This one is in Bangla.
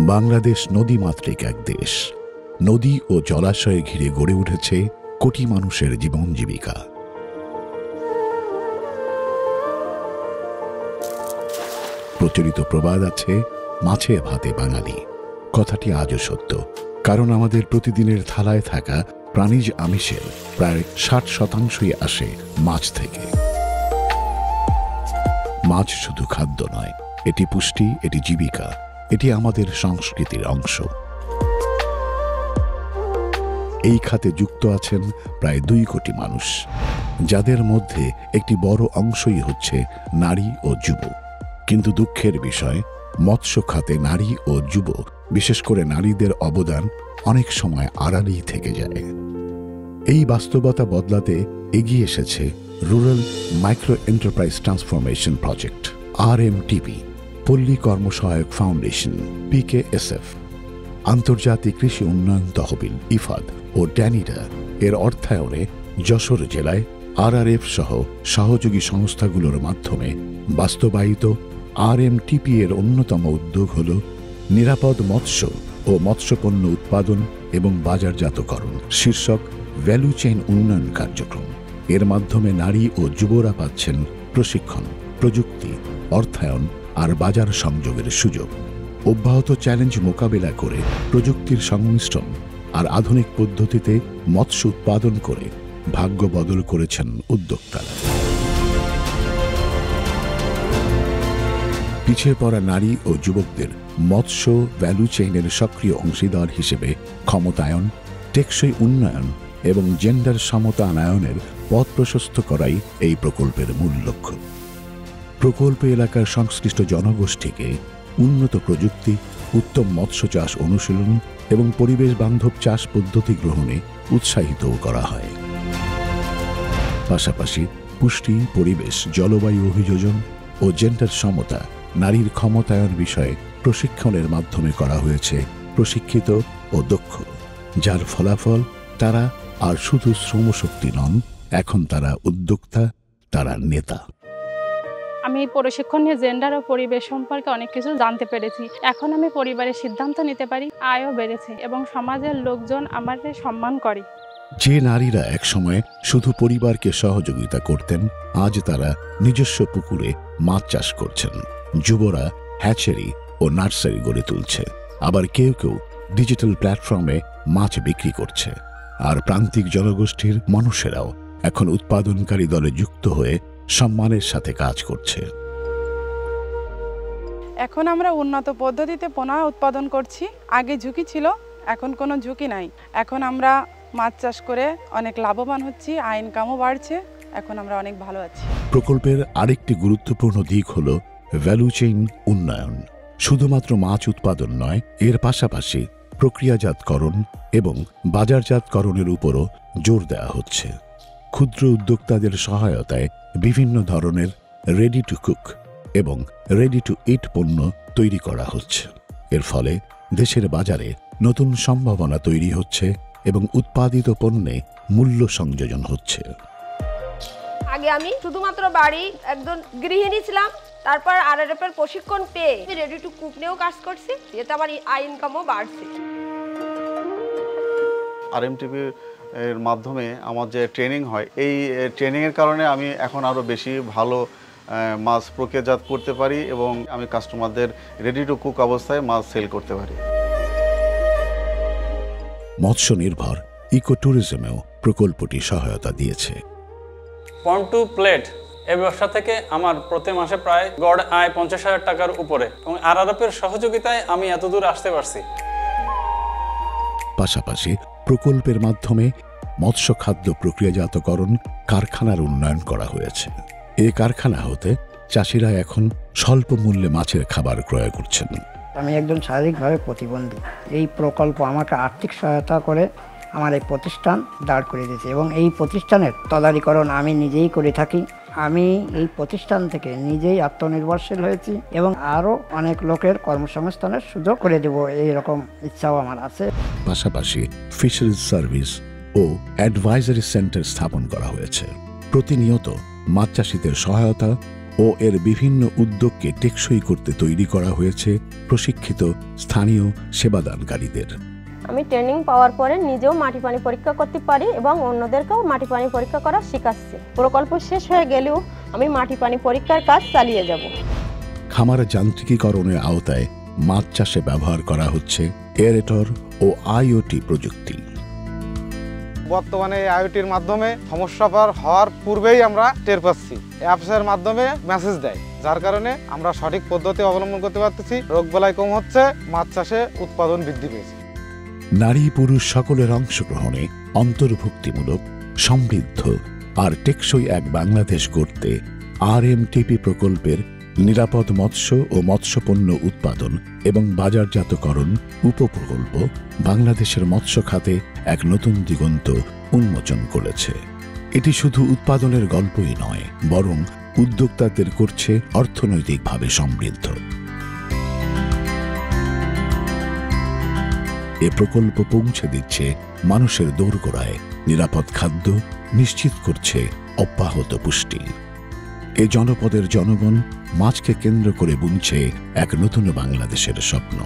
বাংলাদেশ নদীমাতৃক এক দেশ। নদী ও জলাশয়ে ঘিরে গড়ে উঠেছে কোটি মানুষের জীবন জীবিকা। প্রচলিত প্রবাদ আছে, মাছে ভাতে বাঙালি। কথাটি আজও সত্য, কারণ আমাদের প্রতিদিনের থালায় থাকা প্রাণীজ আমিষের প্রায় 60% আসে মাছ থেকে। মাছ শুধু খাদ্য নয়, এটি পুষ্টি, এটি জীবিকা, এটি আমাদের সংস্কৃতির অংশ। এই খাতে যুক্ত আছেন প্রায় 2 কোটি মানুষ, যাদের মধ্যে একটি বড় অংশই হচ্ছে নারী ও যুব। কিন্তু দুঃখের বিষয়, মৎস্য খাতে নারী ও যুব, বিশেষ করে নারীদের অবদান অনেক সময় আড়ালেই থেকে যায়। এই বাস্তবতা বদলাতে এগিয়ে এসেছে rural micro enterprise transformation project, RMTP, পল্লী কর্মসহায়ক ফাউন্ডেশন, PKSF, আন্তর্জাতিক কৃষি উন্নয়ন তহবিল, IFAD ও ড্যানিডা এর অর্থায়নে যশোর জেলায় RRF সহ সহযোগী সংস্থাগুলোর মাধ্যমে বাস্তবায়িত RMTP এর অন্যতম উদ্যোগ হল নিরাপদ মৎস্য ও মৎস্যপণ্য উৎপাদন এবং বাজারজাতকরণ শীর্ষক ভ্যালু চেইন উন্নয়ন কার্যক্রম। এর মাধ্যমে নারী ও যুবরা পাচ্ছেন প্রশিক্ষণ, প্রযুক্তি, অর্থায়ন আর বাজার সংযোগের সুযোগ। অব্যাহত চ্যালেঞ্জ মোকাবেলা করে প্রযুক্তির সংমিশ্রণ আর আধুনিক পদ্ধতিতে মৎস্য উৎপাদন করে ভাগ্য বদল করেছেন উদ্যোক্তারা। পিছিয়ে পড়া নারী ও যুবকদের মৎস্য ভ্যালু চেইনের সক্রিয় অংশীদার হিসেবে ক্ষমতায়ন, টেকসই উন্নয়ন এবং জেন্ডার সমতায়নের পথ প্রশস্ত করাই এই প্রকল্পের মূল লক্ষ্য। প্রকল্প এলাকার সংশ্লিষ্ট জনগোষ্ঠীকে উন্নত প্রযুক্তি, উত্তম মৎস্য চাষ অনুশীলন এবং পরিবেশ বান্ধব চাষ পদ্ধতি গ্রহণে উৎসাহিত করা হয়। পাশাপাশি পুষ্টি, পরিবেশ, জলবায়ু অভিযোজন ও জেন্ডার সমতা, নারীর ক্ষমতায়ন বিষয়ে প্রশিক্ষণের মাধ্যমে করা হয়েছে প্রশিক্ষিত ও দক্ষ, যার ফলাফল তারা আর শুধু শ্রমশক্তি নন, এখন তারা উদ্যোক্তা, তারা নেতা। আমি প্রশিক্ষণ নিয়ে জেন্ডার ও পরিবেশ সম্পর্কে অনেক কিছু জানতে পেরেছি। এখন আমি পরিবারের সিদ্ধান্ত নিতে পারি, আয়ও বেড়েছে এবং সমাজের লোকজন আমাদের সম্মান করে। যে নারীরা একসময় শুধু পরিবারকে সহযোগিতা করতেন, আজ তারা নিজস্ব পুকুরে মাছ চাষ করছেন। যুবরা হ্যাচারি ও নার্সারি গড়ে তুলছে, আবার কেউ কেউ ডিজিটাল প্ল্যাটফর্মে মাছ বিক্রি করছে। আর প্রান্তিক জনগোষ্ঠীর মানুষেরাও এখন উৎপাদনকারী দলে যুক্ত হয়ে সম্মানের সাথে কাজ করছে। এখন আমরা উন্নত পদ্ধতিতে পোনা উৎপাদন করছি। আগে ঝুঁকি ছিল, এখন কোনো ঝুঁকি নাই। এখন আমরা মাছ চাষ করে অনেক লাভবান হচ্ছি, আয় ইনকামও বাড়ছে। এখন আমরা অনেক ভালো আছি। প্রকল্পের আরেকটি গুরুত্বপূর্ণ দিক হল ভ্যালু চেইন উন্নয়ন। শুধুমাত্র মাছ উৎপাদন নয়, এর পাশাপাশি প্রক্রিয়াজাতকরণ এবং বাজারজাতকরণের উপরও জোর দেওয়া হচ্ছে। ক্ষুদ্র উদ্যোক্তাদের সহায়তায় বিভিন্ন ধরনের রেডি টু কুক এবং রেডি টু ইট পণ্য তৈরি করা হচ্ছে। এর ফলে দেশের বাজারে নতুন সম্ভাবনা তৈরি হচ্ছে এবং উৎপাদিত পণ্যে মূল্য সংযোজন হচ্ছে। আগে আমি শুধুমাত্র বাড়ি একজন গৃহিণী ছিলাম, তারপর RRF এর প্রশিক্ষণ পেয়ে রেডি টু কুক নিয়েও কাজ করছি, এতে আমার আয় ইনকামও বাড়ছে। RMTP এর মাধ্যমে আমার যে ট্রেনিং হয়, এই ট্রেনিংয়ের কারণে আমি এখন আরও বেশি ভালো মাছ প্রক্রিয়াজাত করতে পারি এবং আমি কাস্টমারদের রেডি টু কুক অবস্থায় মাছ সেল করতে পারি। মৎস্য নির্ভর ইকো ট্যুরিজমেও প্রকল্পটি সহায়তা দিয়েছে। পন্ড টু প্লেট এই ব্যবসা থেকে আমার প্রতি মাসে প্রায় গড় আয় 50,000 টাকার উপরে, এবং RRF এর সহযোগিতায় আমি এত দূর আসতে পারছি। পাশাপাশি প্রকল্পের মাধ্যমে মৎস্য খাদ্য প্রক্রিয়াজাতকরণ কারখানার উন্নয়ন করা হয়েছে। এই কারখানা হতে চাষিরা এখন স্বল্প মূল্যে মাছের খাবার ক্রয় করছেন। আমি একজন শারীরিকভাবে প্রতিবন্ধী। এই প্রকল্প আমাকে আর্থিক সহায়তা করে আমার এই প্রতিষ্ঠান দাঁড় করে দিয়েছে এবং এই প্রতিষ্ঠানের তদারকিকরণ আমি নিজেই করে থাকি। আমি এই প্রতিষ্ঠান থেকে নিজেই আত্মনির্ভরশীল হয়েছি এবং আরও অনেক লোকের কর্মসংস্থানের সুযোগ করে দেব, এইরকম ইচ্ছাও আমার আছে। পাশাপাশি ফিশারিজ সার্ভিস ও অ্যাডভাইজারি সেন্টার স্থাপন করা হয়েছে। প্রতিনিয়ত মাছ চাষিদের সহায়তা ও ও এর বিভিন্ন উদ্যোগকে টেকসই করতে তৈরি করা হয়েছে প্রশিক্ষিত স্থানীয় সেবাদানকারীদের। আমি ট্রেনিং পাওয়ার পরে নিজেও মাটি পানি পরীক্ষা করতে পারি এবং অন্যদেরকেও মাটি পানি পরীক্ষা করা শেখাচ্ছি। প্রকল্প শেষ হয়ে গেলেও আমি মাটি পানি পরীক্ষার কাজ চালিয়ে যাব। খামার যান্ত্রিকীকরণের আওতায় মাছ চাষে ব্যবহার করা হচ্ছে এরেটর ও আইওটি প্রযুক্তি। বর্তমানে এই আইওটির মাধ্যমে সমস্যা পার হওয়ার পূর্বেই আমরা টের পাচ্ছি। অ্যাপসের মাধ্যমে মেসেজ দেয়, যার কারণে আমরা সঠিক পদ্ধতি অবলম্বন করতে পারতেছি। রোগবালাই কম হচ্ছে, মাছ চাষে উৎপাদন বৃদ্ধি পেয়েছে। নারী পুরুষ সকলের অংশগ্রহণে অন্তর্ভুক্তিমূলক, সমৃদ্ধ আর টেকসই এক বাংলাদেশ গড়তে RMTP প্রকল্পের নিরাপদ মৎস্য ও মৎস্যপণ্য উৎপাদন এবং বাজারজাতকরণ উপপ্রকল্প বাংলাদেশের মৎস্য খাতে এক নতুন দিগন্ত উন্মোচন করেছে। এটি শুধু উৎপাদনের গল্পই নয়, বরং উদ্যোক্তাদের করছে অর্থনৈতিকভাবে সমৃদ্ধ। এ প্রকল্প পৌঁছে দিচ্ছে মানুষের দোরগোড়ায় নিরাপদ খাদ্য, নিশ্চিত করছে অব্যাহত পুষ্টি। এ জনপদের জনগণ মাছকে কেন্দ্র করে বুনছে এক নতুন বাংলাদেশের স্বপ্ন।